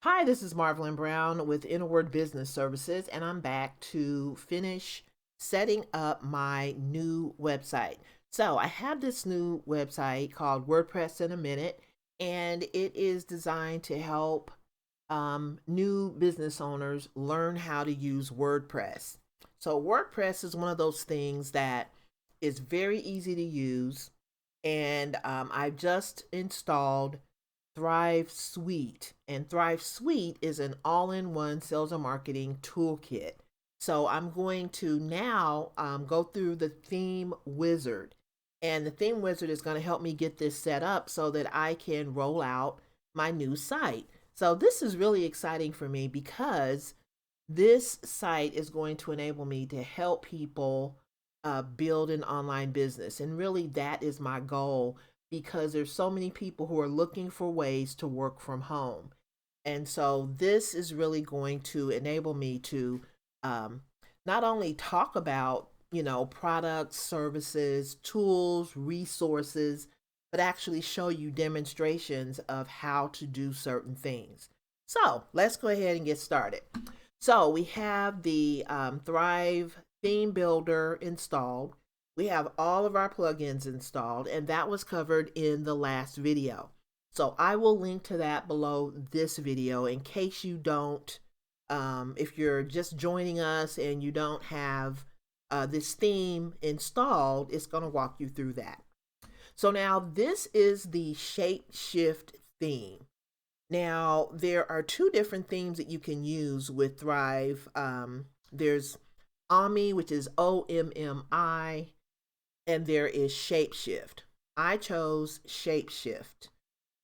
Hi, this is Marvelyn Brown with Inner Word Business Services, and I'm back to finish setting up my new website. So, I have this new website called WordPress in a Minute, and it is designed to help new business owners learn how to use WordPress. So, WordPress is one of those things that is very easy to use, and I've just installed Thrive Suite. And Thrive Suite is an all in one sales and marketing toolkit. So I'm going to now go through the theme wizard. And the theme wizard is going to help me get this set up so that I can roll out my new site. So this is really exciting for me because this site is going to enable me to help people build an online business. And really, that is my goal because there's so many people who are looking for ways to work from home. And so this is really going to enable me to not only talk about, products, services, tools, resources, but actually show you demonstrations of how to do certain things. So let's go ahead and get started. So we have the Thrive theme builder installed. We have all of our plugins installed, and that was covered in the last video. So I will link to that below this video in case you don't, if you're just joining us and you don't have this theme installed, it's going to walk you through that. So now this is the Shapeshift theme. Now, there are two different themes that you can use with Thrive. There's Ommi, which is OMMI, and there is Shapeshift. I chose Shapeshift.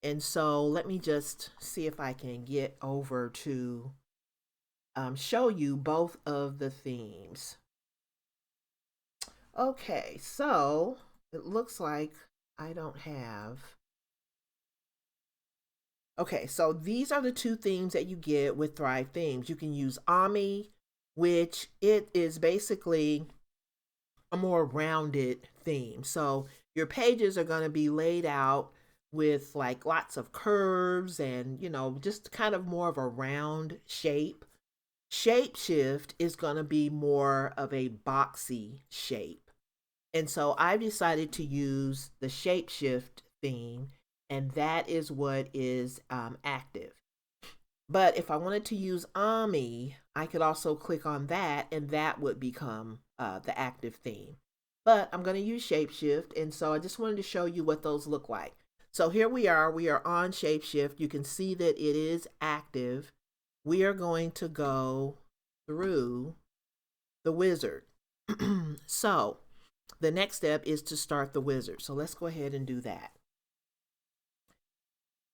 And so let me just see if I can get over to show you both of the themes. Okay, so it looks like I don't have. Okay, so these are the two themes that you get with Thrive Themes. You can use Ommi, which it is basically a more rounded theme. So your pages are going to be laid out with like lots of curves and, just kind of more of a round shape. Shapeshift is going to be more of a boxy shape. And so I've decided to use the Shapeshift theme, and that is what is active. But if I wanted to use Ommi, I could also click on that, and that would become the active theme. But I'm going to use Shapeshift, and so I just wanted to show you what those look like. So here we are on Shapeshift. You can see that it is active. We are going to go through the wizard. So the next step is to start the wizard. So let's go ahead and do that.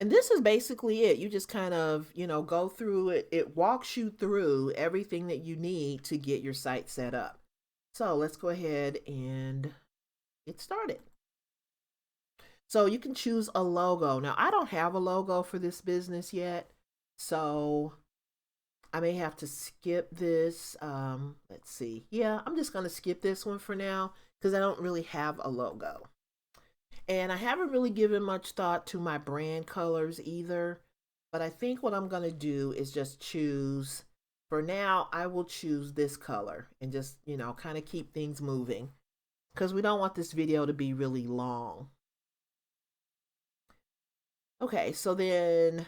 And this is basically it. You just kind of, go through it. It walks you through everything that you need to get your site set up. So let's go ahead and get started. So you can choose a logo. Now, I don't have a logo for this business yet, so I may have to skip this. Let's see. Yeah, I'm just going to skip this one for now because I don't really have a logo. And I haven't really given much thought to my brand colors either. But I think what I'm going to do is just choose, for now, I will choose this color and just, kind of keep things moving because we don't want this video to be really long. Okay, so then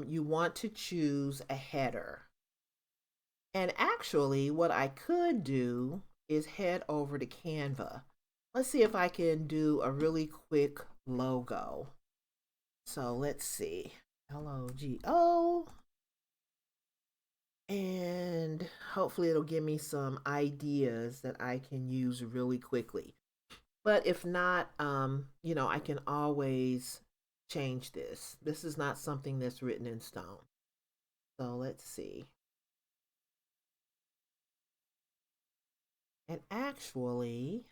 you want to choose a header. And actually, what I could do is head over to Canva. Let's see if I can do a really quick logo. So let's see. LOGO. And hopefully it'll give me some ideas that I can use really quickly. But if not, I can always change this. This is not something that's written in stone. So let's see. And actually,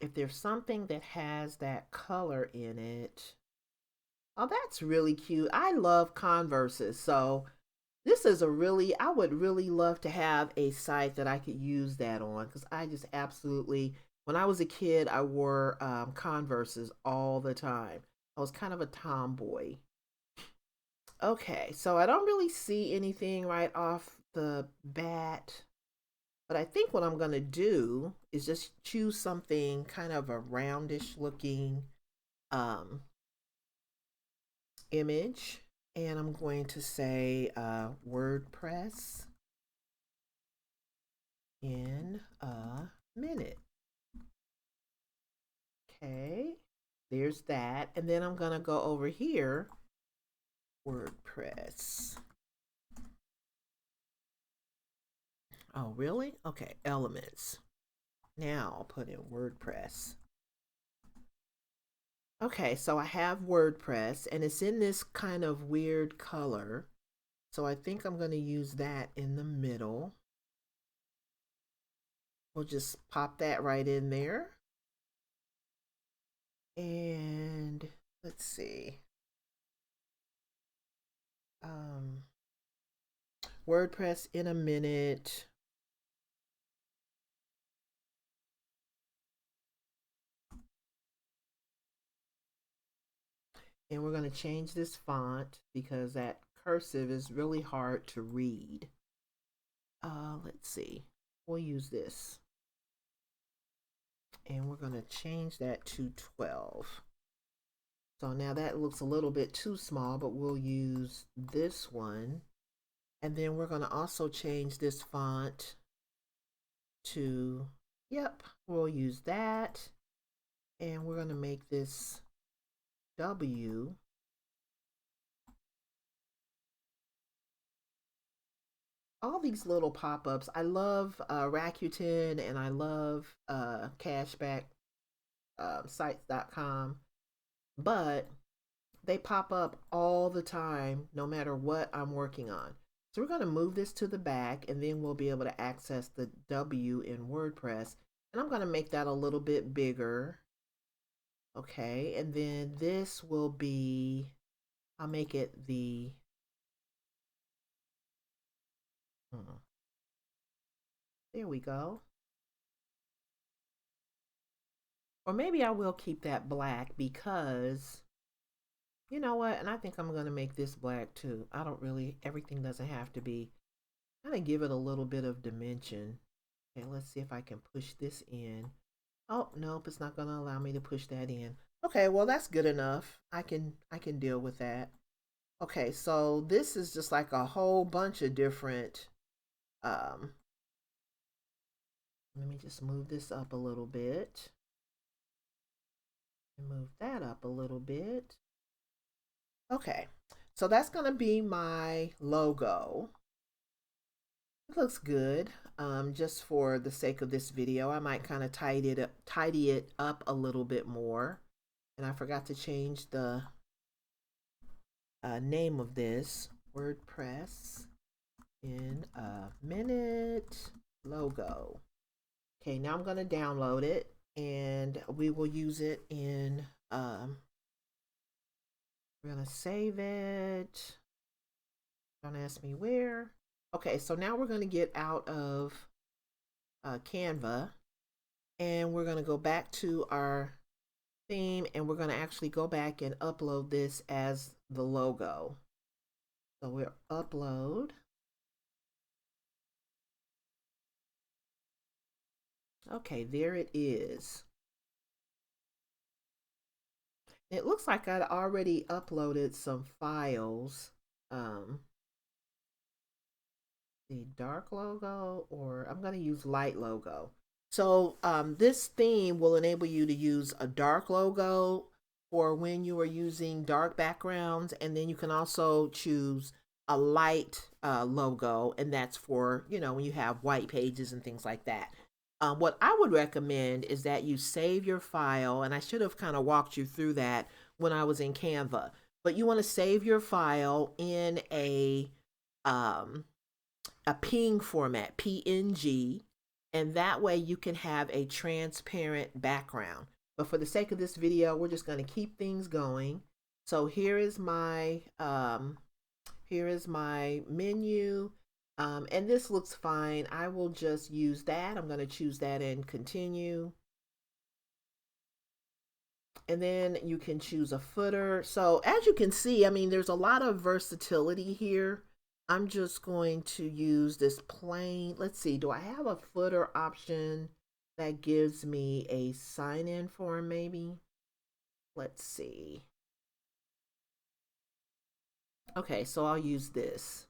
if there's something that has that color in it, oh, that's really cute. I love Converses. So this is I would really love to have a site that I could use that on because I just absolutely, when I was a kid, I wore Converses all the time. I was kind of a tomboy. Okay, so I don't really see anything right off the bat, but I think what I'm going to do is just choose something kind of a roundish looking um, image. And I'm going to say WordPress in a minute. Okay, there's that. And then I'm going to go over here, WordPress. Oh, really? Okay, elements. Now I'll put in WordPress. Okay, so I have WordPress and it's in this kind of weird color. So I think I'm going to use that in the middle. We'll just pop that right in there. And let's see. WordPress in a minute. And we're going to change this font because that cursive is really hard to read. Let's see. We'll use this. And we're going to change that to 12. So now that looks a little bit too small, but we'll use this one. And then we're going to also change this font to, yep, we'll use that. And we're going to make this W. All these little pop-ups. I love Rakuten and I love cashback sites.com, but they pop up all the time no matter what I'm working on. So we're going to move this to the back and then we'll be able to access the W in WordPress. And I'm going to make that a little bit bigger. Okay, and then this will be, I'll make it the, there we go. Or maybe I will keep that black because, you know what, and I think I'm going to make this black too. I don't really, everything doesn't have to be, kind of give it a little bit of dimension. Okay, let's see if I can push this in. Oh, nope, it's not going to allow me to push that in. Okay, well, that's good enough. I can deal with that. Okay, so this is just like a whole bunch of different, let me just move this up a little bit. And move that up a little bit. Okay, so that's going to be my logo. It looks good. Just for the sake of this video, I might kind of tidy it up a little bit more. And I forgot to change the name of this, WordPress in a minute logo. Okay, now I'm going to download it and we will use it in, we're going to save it. Don't ask me where. Okay, so now we're going to get out of Canva and we're going to go back to our theme and we're going to actually go back and upload this as the logo. So we'll upload. Okay, there it is. It looks like I'd already uploaded some files. The dark logo, or I'm going to use light logo. So this theme will enable you to use a dark logo for when you are using dark backgrounds, and then you can also choose a light logo, and that's for, you know, when you have white pages and things like that. What I would recommend is that you save your file, and I should have kind of walked you through that when I was in Canva, but you want to save your file in a PNG format, PNG, and that way you can have a transparent background. But for the sake of this video, we're just going to keep things going. So here is my menu, and this looks fine. I will just use that. I'm going to choose that and continue. And then you can choose a footer. So as you can see, I mean, there's a lot of versatility here. I'm just going to use this plain, let's see, do I have a footer option that gives me a sign-in form maybe? Let's see. Okay, so I'll use this.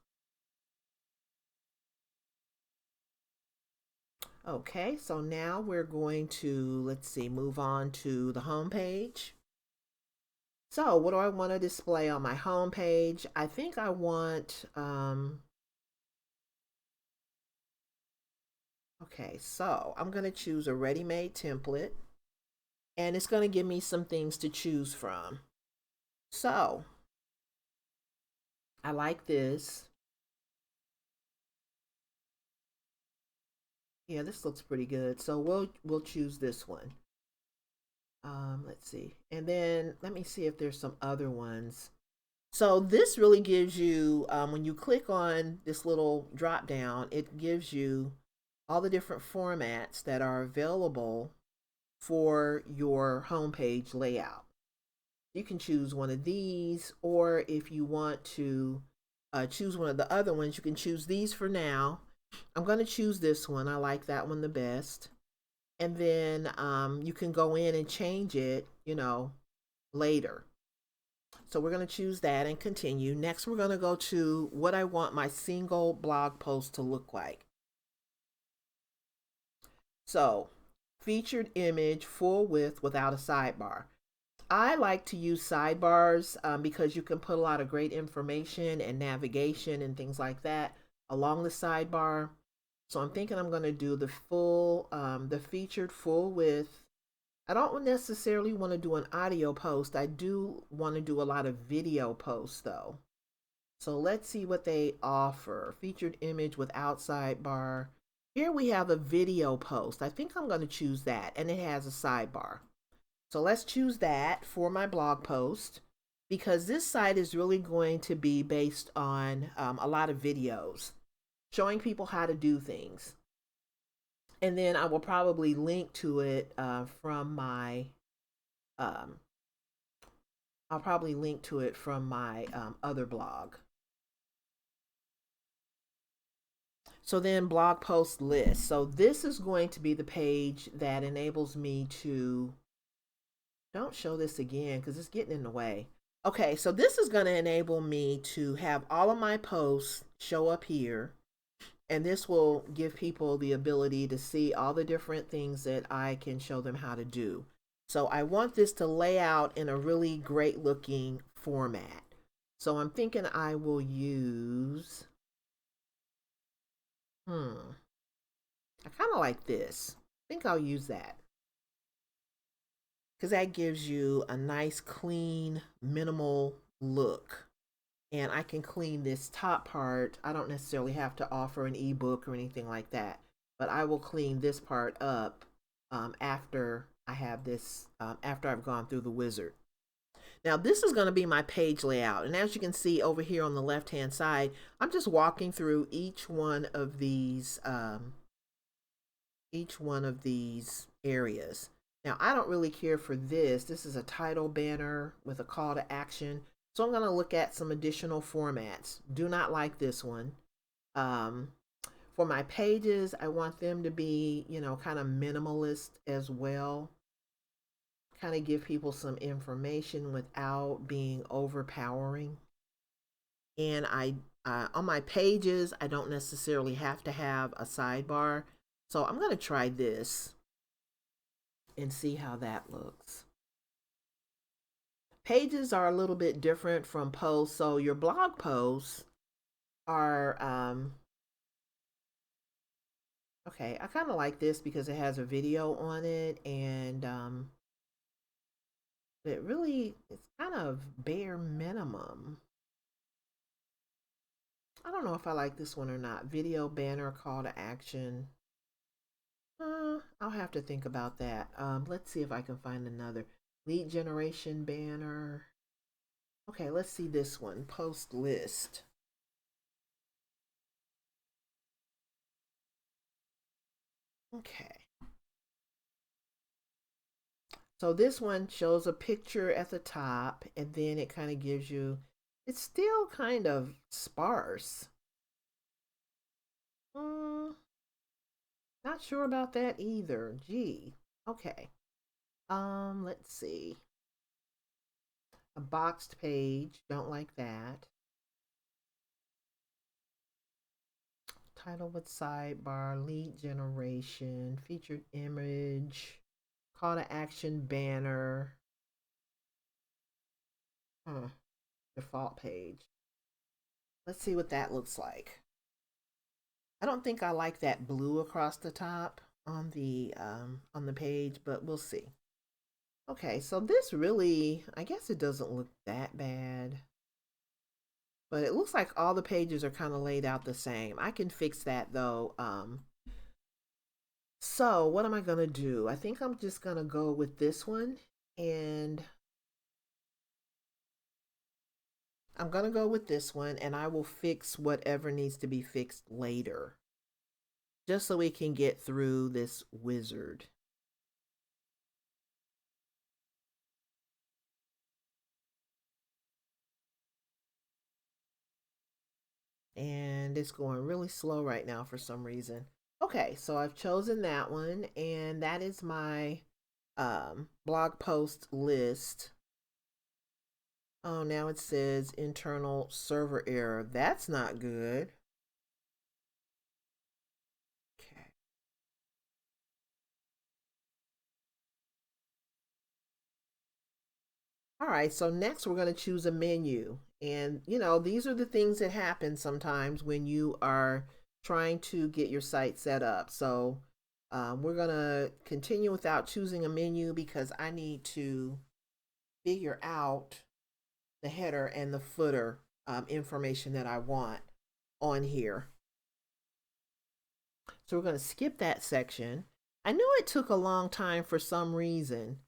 Okay, so now we're going to, let's see, move on to the home page. So what do I want to display on my home page? I think I want, okay, so I'm going to choose a ready-made template, and it's going to give me some things to choose from. So I like this. Yeah, this looks pretty good. So we'll choose this one. Let's see. And then let me see if there's some other ones. So this really gives you, when you click on this little drop down, it gives you all the different formats that are available for your homepage layout. You can choose one of these, or if you want to choose one of the other ones, you can choose these for now. I'm going to choose this one. I like that one the best. And then you can go in and change it, later. So we're going to choose that and continue. Next, we're going to go to what I want my single blog post to look like. So, featured image, full width without a sidebar. I like to use sidebars because you can put a lot of great information and navigation and things like that along the sidebar. So I'm thinking I'm going to do the featured full width. I don't necessarily want to do an audio post. I do want to do a lot of video posts though. So let's see what they offer. Featured image without sidebar. Here we have a video post. I think I'm going to choose that, and it has a sidebar. So let's choose that for my blog post, because this site is really going to be based on a lot of videos showing people how to do things. And then I will probably link to it from my, um, I'll probably link to it from my other blog. So then blog post list. So this is going to be the page that enables me to, don't show this again because it's getting in the way. Okay, so this is going to enable me to have all of my posts show up here. And this will give people the ability to see all the different things that I can show them how to do. So I want this to lay out in a really great looking format. So I'm thinking I will use, I kind of like this. I think I'll use that, because that gives you a nice, clean, minimal look. And I can clean this top part. I don't necessarily have to offer an ebook or anything like that, but I will clean this part up after I have this, after I've gone through the wizard. Now this is going to be my page layout. And as you can see over here on the left-hand side, I'm just walking through each one of these areas. Now I don't really care for this. This is a title banner with a call to action. So I'm going to look at some additional formats. Do not like this one. For my pages, I want them to be, kind of minimalist as well. Kind of give people some information without being overpowering. And on my pages, I don't necessarily have to have a sidebar. So I'm going to try this and see how that looks. Pages are a little bit different from posts. So your blog posts are, okay, I kind of like this because it has a video on it, and it's kind of bare minimum. I don't know if I like this one or not. Video, banner, call to action. I'll have to think about that. Let's see if I can find another. Lead generation banner. Okay, let's see this one. Post list. Okay. So this one shows a picture at the top, and then it kind of gives you, it's still kind of sparse. Not sure about that either. Gee. Okay. Let's see. A boxed page. Don't like that. Title with sidebar, lead generation, featured image, call to action banner. Default page. Let's see what that looks like. I don't think I like that blue across the top on the page, but we'll see. Okay, so this really, I guess it doesn't look that bad, but it looks like all the pages are kind of laid out the same. I can fix that though. So what am I gonna do? I think I'm just gonna go with this one, and I'm gonna go with this one, and I will fix whatever needs to be fixed later, just so we can get through this wizard. And it's going really slow right now for some reason. Okay, so I've chosen that one, and that is my blog post list. Oh, now it says internal server error. That's not good. Okay. All right, so next we're going to choose a menu. And, you know, these are the things that happen sometimes when you are trying to get your site set up. So we're going to continue without choosing a menu because I need to figure out the header and the footer information that I want on here. So we're going to skip that section. I knew it took a long time for some reason,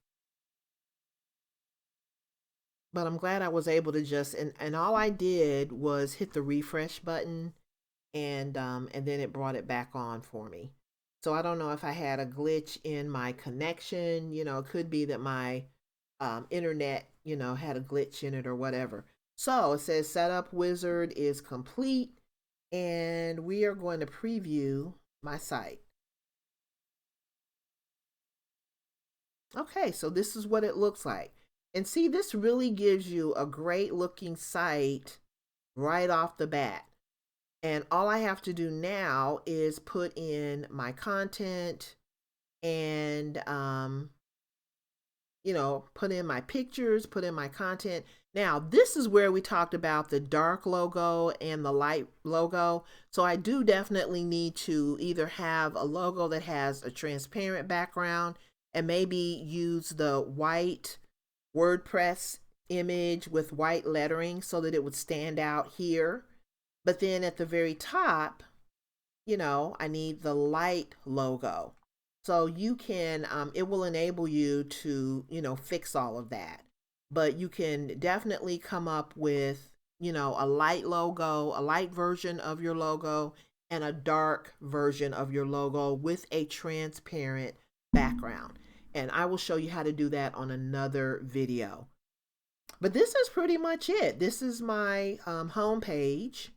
but I'm glad I was able to just, and all I did was hit the refresh button, and then it brought it back on for me. So I don't know if I had a glitch in my connection. You know, it could be that my internet, you know, had a glitch in it or whatever. So it says setup wizard is complete, and we are going to preview my site. Okay, so this is what it looks like. And see, this really gives you a great looking site right off the bat. And all I have to do now is put in my content and, you know, put in my pictures, put in my content. Now, this is where we talked about the dark logo and the light logo. So I do definitely need to either have a logo that has a transparent background and maybe use the white WordPress image with white lettering so that it would stand out here. But then at the very top, you know, I need the light logo. So you can, it will enable you to, you know, fix all of that. But you can definitely come up with, you know, a light logo, a light version of your logo, and a dark version of your logo with a transparent background. And I will show you how to do that on another video. But this is pretty much it. This is my home page.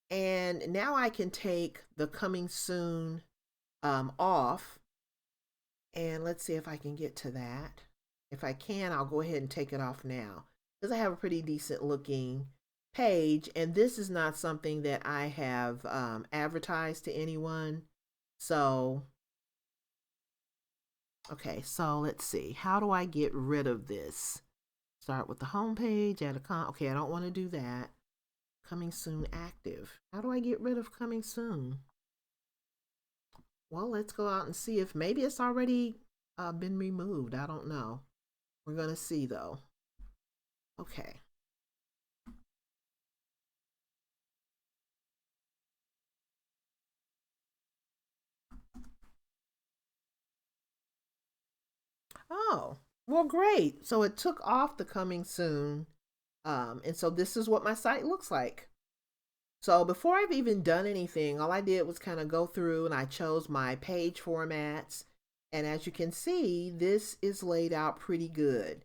And now I can take the coming soon off. And let's see if I can get to that. If I can, I'll go ahead and take it off now because I have a pretty decent looking page. And this is not something that I have advertised to anyone. So, okay, so let's see. How do I get rid of this? Start with the home page, add a okay, I don't want to do that. Coming soon active. How do I get rid of coming soon? Well, let's go out and see if maybe it's already been removed. I don't know. We're going to see though. Okay. Oh, well, great. So it took off the coming soon. And so this is what my site looks like. So before I've even done anything, all I did was kind of go through and I chose my page formats. And as you can see, this is laid out pretty good.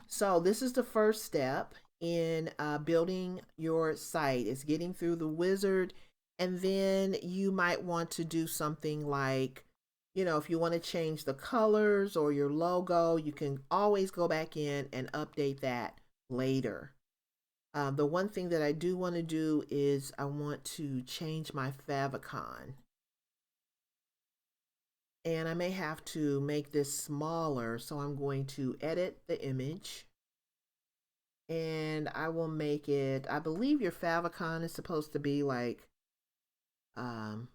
So this is the first step in building your site, is getting through the wizard. And then you might want to do something like, if you want to change the colors or your logo, you can always go back in and update that later. The one thing that I do want to do is I want to change my favicon. And I may have to make this smaller, so I'm going to edit the image. And I will make it, I believe your favicon is supposed to be like, let's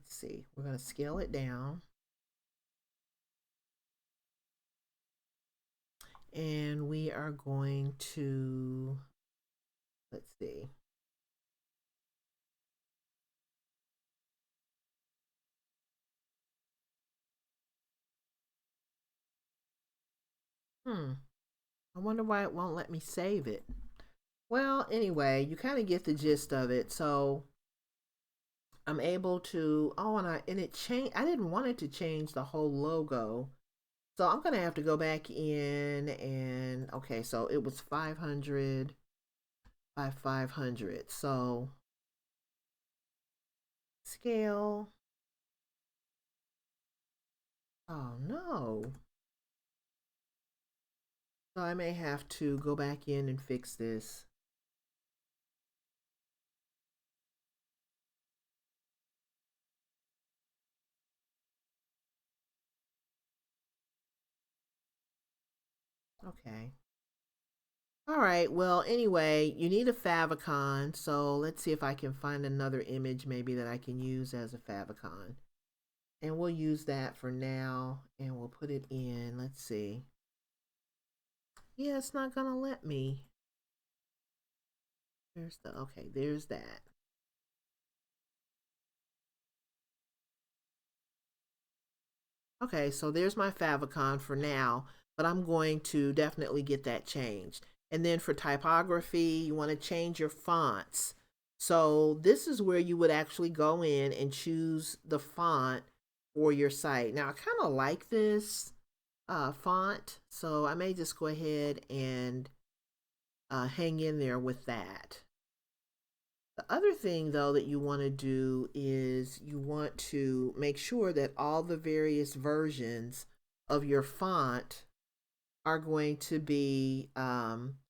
see, we're going to scale it down. And we are going to, let's see. I wonder why it won't let me save it. Well, anyway, you kind of get the gist of it. So I'm able to, and it changed. I didn't want it to change the whole logo. So I'm going to have to go back in and, okay, so it was 500 by 500. So scale. Oh no. So I may have to go back in and fix this. Okay. All right. Well, anyway, you need a favicon. So let's see if I can find another image maybe that I can use as a favicon. And we'll use that for now and we'll put it in. Let's see. Yeah, it's not going to let me. There's that. Okay, so there's my favicon for now, but I'm going to definitely get that changed. And then for typography, you want to change your fonts. So this is where you would actually go in and choose the font for your site. Now, I kind of like this font, so I may just go ahead and hang in there with that. The other thing, though, that you want to do is you want to make sure that all the various versions of your font are going to be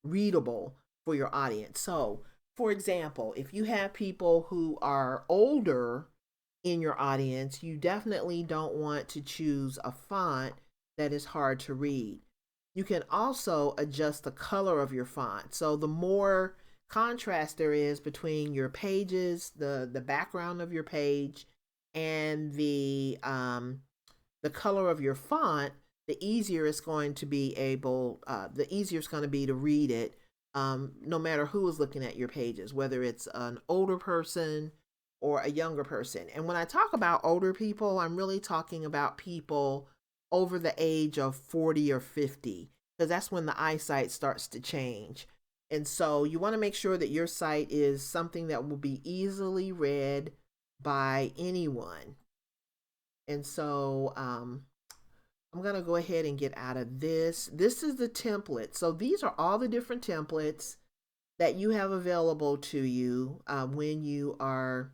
readable for your audience. So, for example, if you have people who are older in your audience, you definitely don't want to choose a font that is hard to read. You can also adjust the color of your font. So the more contrast there is between your pages, the background of your page, and the color of your font, the easier it's going to be the easier it's going to be to read it, no matter who is looking at your pages, whether it's an older person or a younger person. And when I talk about older people, I'm really talking about people over the age of 40 or 50, because that's when the eyesight starts to change. And so you want to make sure that your site is something that will be easily read by anyone. And so I'm going to go ahead and get out of this. This is the template. So these are all the different templates that you have available to you when you are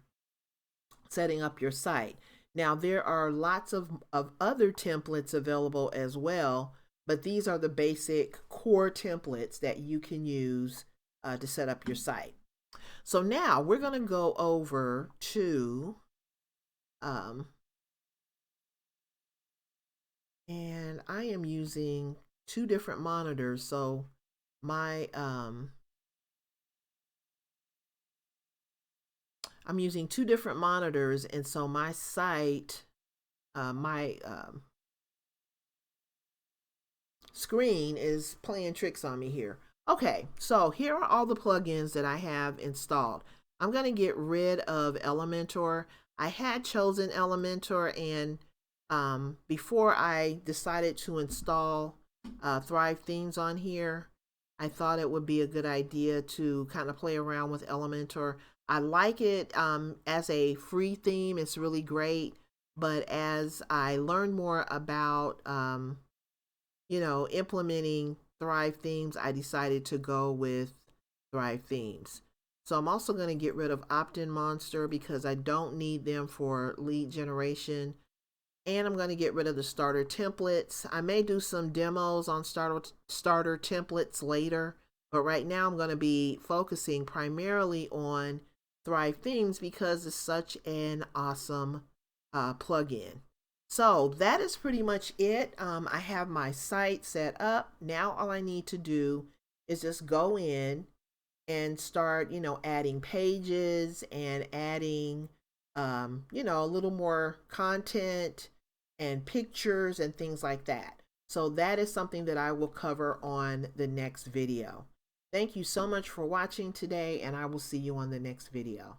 setting up your site. Now, there are lots of other templates available as well, but these are the basic core templates that you can use to set up your site. So now we're going to go over to, and I am using two different monitors. So my, I'm using two different monitors, and so my site, my screen is playing tricks on me here. Okay, so here are all the plugins that I have installed. I'm going to get rid of Elementor. I had chosen Elementor, and before I decided to install Thrive Themes on here, I thought it would be a good idea to kind of play around with Elementor. I like it as a free theme. It's really great, But as I learned more about, implementing Thrive themes, I decided to go with Thrive themes. So I'm also going to get rid of Opt-in Monster because I don't need them for lead generation. And I'm going to get rid of the starter templates. I may do some demos on starter templates later, but right now I'm going to be focusing primarily on Thrive themes because it's such an awesome plugin. So that is pretty much it. I have my site set up. Now all I need to do is just go in and start, adding pages and adding, a little more content and pictures and things like that. So that is something that I will cover on the next video. Thank you so much for watching today, and I will see you on the next video.